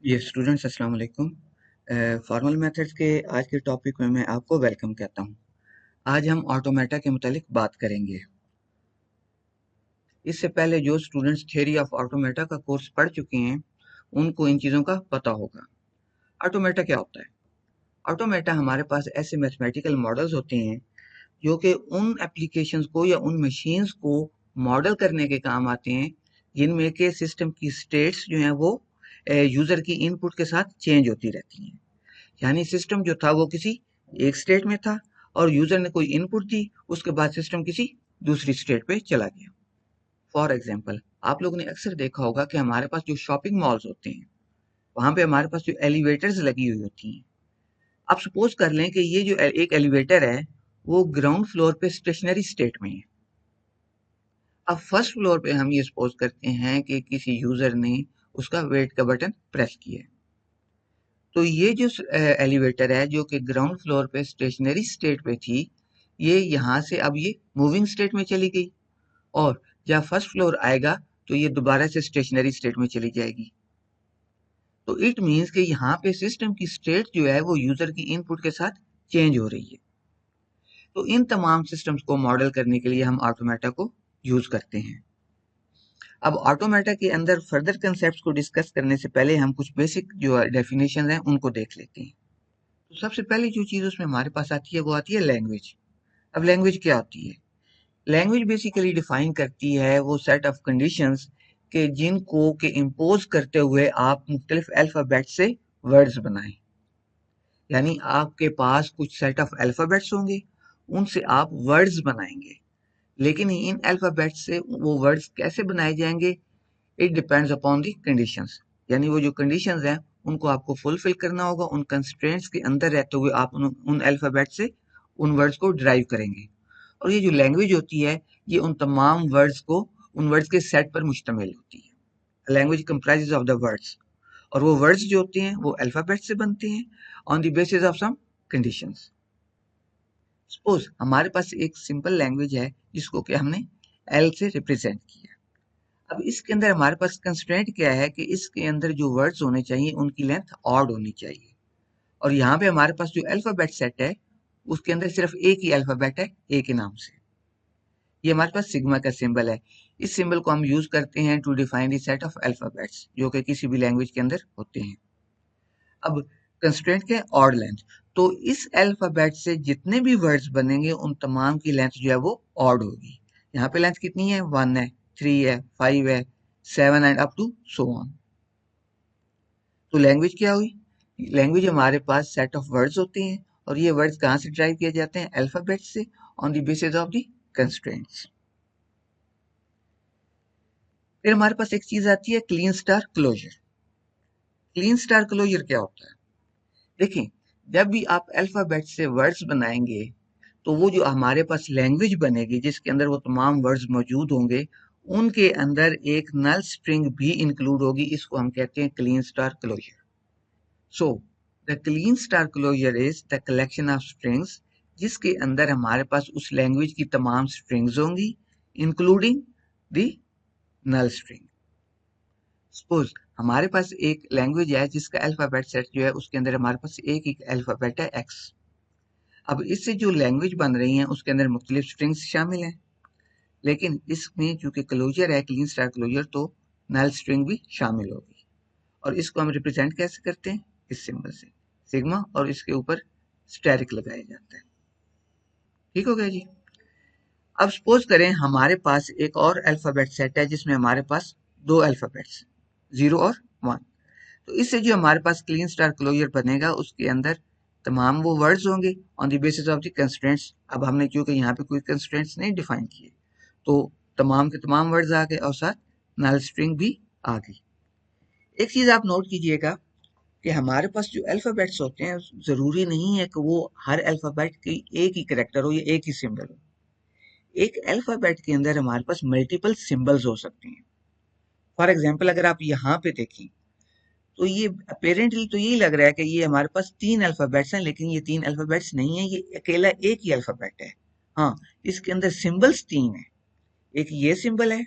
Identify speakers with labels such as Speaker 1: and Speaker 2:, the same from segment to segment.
Speaker 1: ये स्टूडेंट्स अस्सलाम वालेकुम। फॉर्मल मेथड्स के आज के टॉपिक में मैं आपको वेलकम कहता हूँ। आज हम ऑटोमेटा के मुतालिक बात करेंगे। इससे पहले जो स्टूडेंट्स थ्योरी ऑफ ऑटोमेटा का कोर्स पढ़ चुके हैं उनको इन चीज़ों का पता होगा। ऑटोमेटा क्या होता है? ऑटोमेटा हमारे पास ऐसे मैथमेटिकल मॉडल्स होते हैं जो कि उन एप्लीकेशंस को या उन मशीन्स को मॉडल करने के काम आते हैं जिनमें के सिस्टम की स्टेट्स जो हैं वो यूज़र की इनपुट के साथ चेंज होती रहती हैं। यानी सिस्टम जो था वो किसी एक स्टेट में था और यूजर ने कोई इनपुट दी, उसके बाद सिस्टम किसी दूसरी स्टेट पे चला गया। फॉर एग्जाम्पल, आप लोगों ने अक्सर देखा होगा कि हमारे पास जो शॉपिंग मॉल्स होते हैं वहां पे हमारे पास जो एलिवेटर्स लगी हुई होती हैं। आप सपोज कर लें कि ये जो एक एलिवेटर है वो ग्राउंड फ्लोर पे स्टेशनरी स्टेट में है। अब फर्स्ट फ्लोर पे हम ये सपोज करते हैं कि किसी यूजर ने उसका वेट का बटन प्रेस किया है। तो ये जो एलिवेटर है जो कि ग्राउंड फ्लोर पे स्टेशनरी स्टेट पे थी, ये यहाँ से अब ये मूविंग स्टेट में चली गई और जब फर्स्ट फ्लोर आएगा तो ये दोबारा से स्टेशनरी स्टेट में चली जाएगी। तो इट मीन्स कि यहाँ पे सिस्टम की स्टेट जो है वो यूजर की इनपुट के साथ चेंज हो रही है। तो इन तमाम सिस्टम्स को मॉडल करने के लिए हम ऑटोमेटा को यूज करते हैं। अब ऑटोमेटा के अंदर फर्दर कंसेप्ट को डिस्कस करने से पहले हम कुछ बेसिक जो डेफिनेशन हैं उनको देख लेते हैं। तो सबसे पहली जो चीज उसमें हमारे पास आती है वो आती है लैंग्वेज। अब लैंग्वेज क्या होती है? लैंग्वेज बेसिकली डिफाइन करती है वो सेट ऑफ कंडीशंस के जिनको के इम्पोज करते हुए आप मुख्तलिफ अल्फाबेट से वर्ड्स बनाएं। यानी आपके पास कुछ सेट ऑफ अल्फाबेट्स होंगे, उनसे आप वर्ड्स बनाएंगे। लेकिन इन अल्फाबेट से वो वर्ड्स कैसे बनाए जाएंगे, it depends upon the conditions. यानी वो जो कंडीशंस हैं उनको आपको फुलफिल करना होगा। उन कंस्ट्रेंट्स के अंदर रहते हुए आप उन अल्फाबेट से उन वर्ड्स को ड्राइव करेंगे। और ये जो लैंग्वेज होती है ये उन तमाम वर्ड्स को उन वर्ड्स के सेट पर मुश्तमिल होती है। Language comprises of the words, और वो वर्ड्स जो होते हैं वो अल्फाबेट से बनते हैं on the basis of some conditions. Suppose हमारे पास एक सिंपल लैंग्वेज है जिसको कि हमने एल से रिप्रेजेंट किया। अब इसके अंदर हमारे पास कंस्ट्रेंट क्या है कि इसके अंदर जो वर्ड्स होने चाहिए उनकी लेंथ ऑड होनी चाहिए। और यहाँ पे हमारे पास जो अल्फाबेट सेट है उसके अंदर सिर्फ एक ही अल्फाबेट है, ए के नाम से। ये हमारे पास सिग्मा का सिंबल है। इस सिंबल को हम यूज करते हैं to define the set of alphabets जो कि किसी भी लैंग्वेज के अंदर होते हैं। अब कंस्ट्रेंट क्या है? Odd length. तो इस अल्फाबेट से जितने भी वर्ड्स बनेंगे उन तमाम की लेंथ जो है वो ऑड होगी। यहाँ पे लेंथ कितनी है? 1 है, 3 है, 5 है, 7 and up to so on. तो लैंग्वेज क्या हुई? लैंग्वेज हमारे पास सेट ऑफ वर्ड्स होते हैं और ये वर्ड्स कहाँ से ड्राइव किए जाते हैं? अल्फाबेट से on the basis of the constraints. फिर हमारे पास एक चीज आती है Kleene star closure. Kleene star closure क्या होता है? देखिए, जब भी आप अल्फाबेट से वर्ड्स बनाएंगे तो वो जो हमारे पास लैंग्वेज बनेगी जिसके अंदर वो तमाम वर्ड्स मौजूद होंगे उनके अंदर एक नल स्ट्रिंग भी इंक्लूड होगी। इसको हम कहते हैं Kleene star closure. So the Kleene star closure is the collection of strings जिसके अंदर हमारे पास उस लैंग्वेज की तमाम स्ट्रिंग्स होंगी including the null string. Suppose हमारे पास एक लैंग्वेज है जिसका अल्फाबेट सेट जो है उसके अंदर हमारे पास एक ही अल्फाबेट है एक्स। अब इससे जो लैंग्वेज बन रही है उसके अंदर मुख्तलिफ स्ट्रिंग्स शामिल हैं, लेकिन इसमें चूंकि क्लोजर है क्लीन स्टार क्लोजर तो नल स्ट्रिंग भी शामिल होगी। और इसको हम रिप्रेजेंट कैसे करते हैं? इस सिंबल से, सिग्मा, और इसके ऊपर स्टेरिक लगाया जाता है। ठीक हो गया जी। अब सपोज करें हमारे पास एक और अल्फाबेट सेट है जिसमें हमारे पास दो अल्फाबेट्स 0 और 1। तो इससे जो हमारे पास क्लीन स्टार क्लोजर बनेगा उसके अंदर तमाम वो वर्ड्स होंगे on the basis of the constraints. अब हमने क्योंकि यहाँ पे कोई कंस्ट्रेंट्स नहीं डिफाइन किए तो तमाम के तमाम वर्ड्स आ गए और साथ नल स्ट्रिंग भी आ गई। एक चीज आप नोट कीजिएगा कि हमारे पास जो अल्फाबेट्स होते हैं जरूरी नहीं है कि वो हर अल्फाबेट की एक ही करेक्टर हो या एक ही सिंबल हो। एक अल्फाबेट के अंदर हमारे पास मल्टीपल सिंबल्स हो सकते हैं। फॉर एग्जाम्पल अगर आप यहाँ पे देखें तो ये अपेरेंटली तो यही लग रहा है कि ये हमारे पास 3 अल्फाबेट्स हैं, लेकिन ये 3 अल्फाबेट्स नहीं है, ये अकेला एक ही अल्फाबेट है। हाँ, इसके अंदर सिंबल्स 3 है। एक ये सिंबल है,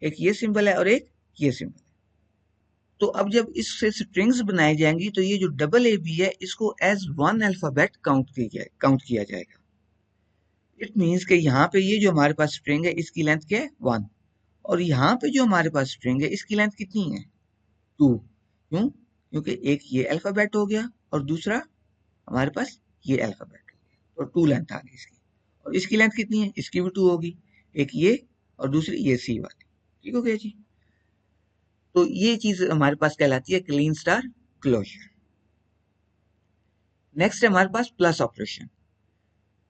Speaker 1: एक ये सिंबल है और एक ये सिंबल है। तो अब जब इससे स्ट्रिंग्स बनाई जाएंगी तो ये जो डबल ए बी है इसको एज वन अल्फाबेट काउंट किया जाएगा। इट मीन्स कि यहाँ पे ये जो हमारे पास स्ट्रिंग है इसकी लेंथ क्या है 1, और यहाँ पे जो हमारे पास स्ट्रिंग है इसकी लेंथ कितनी है 2। क्यों? क्योंकि एक ये अल्फाबेट हो गया और दूसरा हमारे पास ये अल्फाबेट हो गया, तो 2 लेंथ आ गई इसकी। और इसकी लेंथ कितनी है? इसकी भी 2 होगी, एक ये और दूसरी ये सी वाली। ठीक हो गया जी। तो ये चीज हमारे पास कहलाती है क्लीन स्टार क्लोजर। नेक्स्ट है हमारे पास प्लस ऑपरेशन।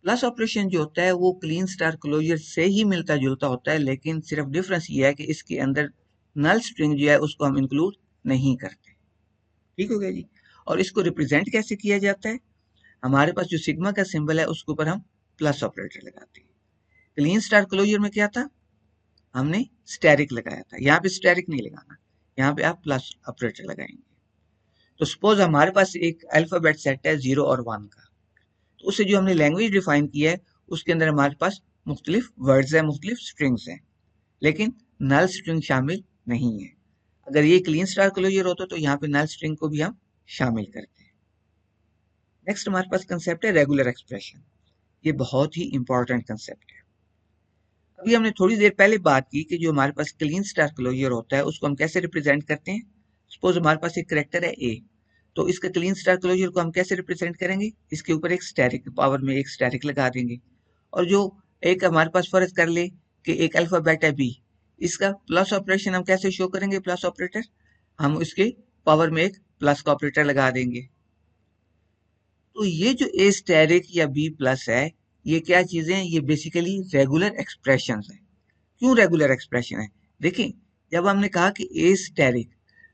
Speaker 1: प्लस ऑपरेशन जो होता है वो क्लीन स्टार क्लोजर से ही मिलता जुलता होता है, लेकिन सिर्फ डिफरेंस ये है कि इसके अंदर नल स्ट्रिंग जो है उसको हम इंक्लूड नहीं करते। ठीक हो गया जी। और इसको रिप्रेजेंट कैसे किया जाता है? हमारे पास जो सिग्मा का सिंबल है उसके ऊपर हम प्लस ऑपरेटर लगाते हैं। क्लीन स्टार क्लोजर में क्या था? हमने स्टेरिक लगाया था। यहाँ पे स्टेरिक नहीं लगाना, यहाँ पे आप प्लस ऑपरेटर लगाएंगे। तो सपोज हमारे पास एक अल्फाबेट सेट है 0 और 1 का, तो उससे जो हमने लैंग्वेज डिफाइन की है उसके अंदर हमारे पास मुख्तलिफ वर्ड्स हैं, मुख्तलिफ स्ट्रिंग्स हैं, लेकिन नल स्ट्रिंग शामिल नहीं है। अगर ये क्लीन स्टार क्लोजर होता तो यहाँ पे नल स्ट्रिंग को भी हम शामिल करते हैं। नेक्स्ट हमारे पास कंसेप्ट है रेगुलर एक्सप्रेशन। ये बहुत ही इंपॉर्टेंट कंसेप्ट है। अभी हमने थोड़ी देर पहले बात की कि जो हमारे पास क्लीन स्टार क्लोजर होता है उसको हम कैसे रिप्रेजेंट करते हैं। सपोज हमारे पास एक करेक्टर है ए, तो इसका क्लीन स्टार क्लोजर को हम कैसे रिप्रेजेंट करेंगे? इसके ऊपर एक स्टेरिक, पावर में एक स्टेरिक लगा देंगे। और जो एक हमारे पास फर्ज कर ले कि एक अल्फाबेट है बी, इसका प्लस ऑपरेशन हम कैसे शो करेंगे? प्लस ऑपरेटर, हम इसके पावर में एक प्लस का ऑपरेटर लगा देंगे। तो ये जो ए स्टेरिक या बी प्लस है, ये क्या चीजें हैं? ये बेसिकली रेगुलर एक्सप्रेशन है। क्यों रेगुलर एक्सप्रेशन है? देखिए, जब हमने कहा कि ए स्टेरिक,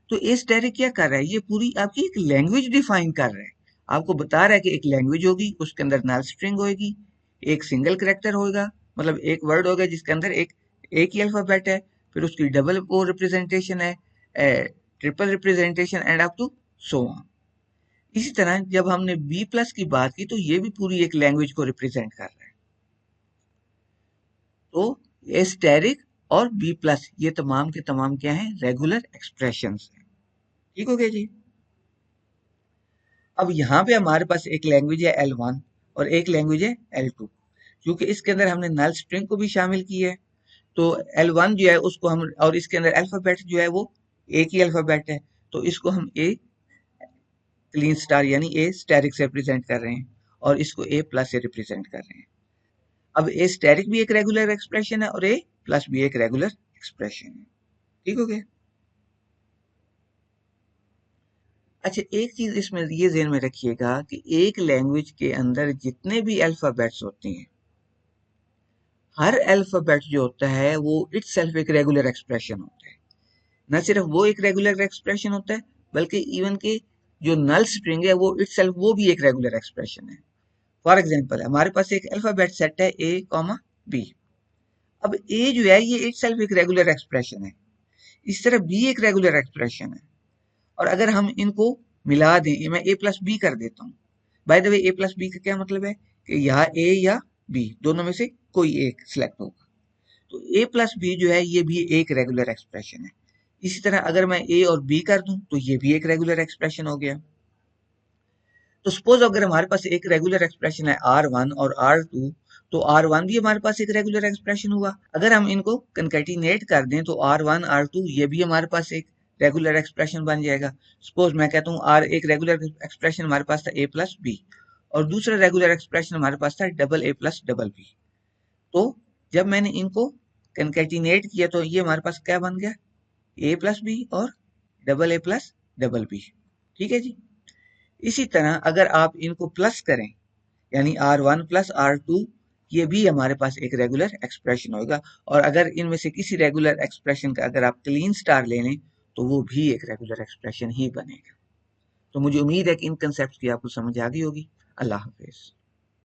Speaker 1: तो ए स्टेरिक क्या कर रहा है? ये पूरी आपकी एक लैंग्वेज डिफाइन कर रहा है। आपको बता रहा है कि एक लैंग्वेज होगी, उसके अंदर नल स्ट्रिंग होगी, एक सिंगल करेक्टर होगा, मतलब एक वर्ड होगा जिसके अंदर एक ही अल्फाबेट है, फिर उसकी डबल वो रिप्रेजेंटेशन है, triple representation and up to so on. इसी तरह जब हमने बी प्लस की बात की तो ये भी पूरी एक लैंग्वेज को रिप्रेजेंट कर रहा है। तो एस्टेरिक और बी प्लस ये तमाम के तमाम क्या हैं? रेगुलर एक्सप्रेशंस हैं। ठीक हो गया जी। अब यहाँ पे हमारे पास एक लैंग्वेज है L1 और एक लैंग्वेज है L2। क्योंकि इसके अंदर हमने नल स्ट्रिंग को भी शामिल की है, तो L1 जो है उसको हम, और इसके अंदर अल्फाबेट जो है वो एक ही अल्फाबेट है, तो इसको हम ए क्लीन स्टार यानी ए स्टेरिक से रिप्रेजेंट कर रहे हैं, और इसको ए प्लस से रिप्रेजेंट कर रहे हैं। अब ए स्टेरिक भी एक रेगुलर एक्सप्रेशन है और ए प्लस भी एक रेगुलर एक्सप्रेशन है। ठीक हो गया। अच्छा, एक चीज इसमें ये ध्यान में रखिएगा कि एक लैंग्वेज के अंदर जितने भी अल्फाबेट्स होते हैं, हर अल्फाबेट जो होता है वो इटसेल्फ एक रेगुलर एक्सप्रेशन होता है। न सिर्फ वो एक रेगुलर एक्सप्रेशन होता है, बल्कि इवन के जो नल स्ट्रिंग है वो इटसेल्फ वो भी एक रेगुलर एक्सप्रेशन है। फॉर एग्जाम्पल, हमारे पास एक अल्फाबेट सेट है ए कॉमा बी। अब ए जो है ये इटसेल्फ एक रेगुलर एक्सप्रेशन है, इस तरह बी एक रेगुलर एक्सप्रेशन है। और अगर हम इनको मिला दें, मैं ए प्लस बी कर देता हूँ। By the way, A plus B का क्या मतलब है कि यहाँ ए या बी दोनों में से कोई एक सिलेक्ट होगा। तो ए प्लस बी जो है ये भी एक रेगुलर एक्सप्रेशन है। इसी तरह अगर मैं ए और बी कर दूं तो ये भी एक रेगुलर एक्सप्रेशन हो गया। तो सपोज अगर हमारे पास एक रेगुलर एक्सप्रेशन है R1 और R2, तो R1 भी हमारे पास एक रेगुलर एक्सप्रेशन हुआ। अगर हम इनको कंकैटिनेट कर दें तो R1 R2 ये भी हमारे पास एक रेगुलर एक्सप्रेशन बन जाएगा। सपोज मैं कहता हूँ आर एक रेगुलर एक्सप्रेशन हमारे पास था ए प्लस बी, और दूसरा रेगुलर एक्सप्रेशन हमारे पास था double A plus double B. तो जब मैंने इनको कंकैटिनेट किया तो ये हमारे पास क्या बन गया? ए प्लस बी और double A plus double B. ठीक है जी। इसी तरह अगर आप इनको प्लस करें, यानी R1 प्लस R2, ये भी हमारे पास एक रेगुलर एक्सप्रेशन होगा। और अगर इनमें से किसी रेगुलर एक्सप्रेशन का अगर आप क्लीन स्टार ले लें तो वो भी एक रेगुलर एक्सप्रेशन ही बनेगा। तो मुझे उम्मीद है कि इन कंसेप्ट की आपको समझ आ गई होगी। अल्लाह हाफिज।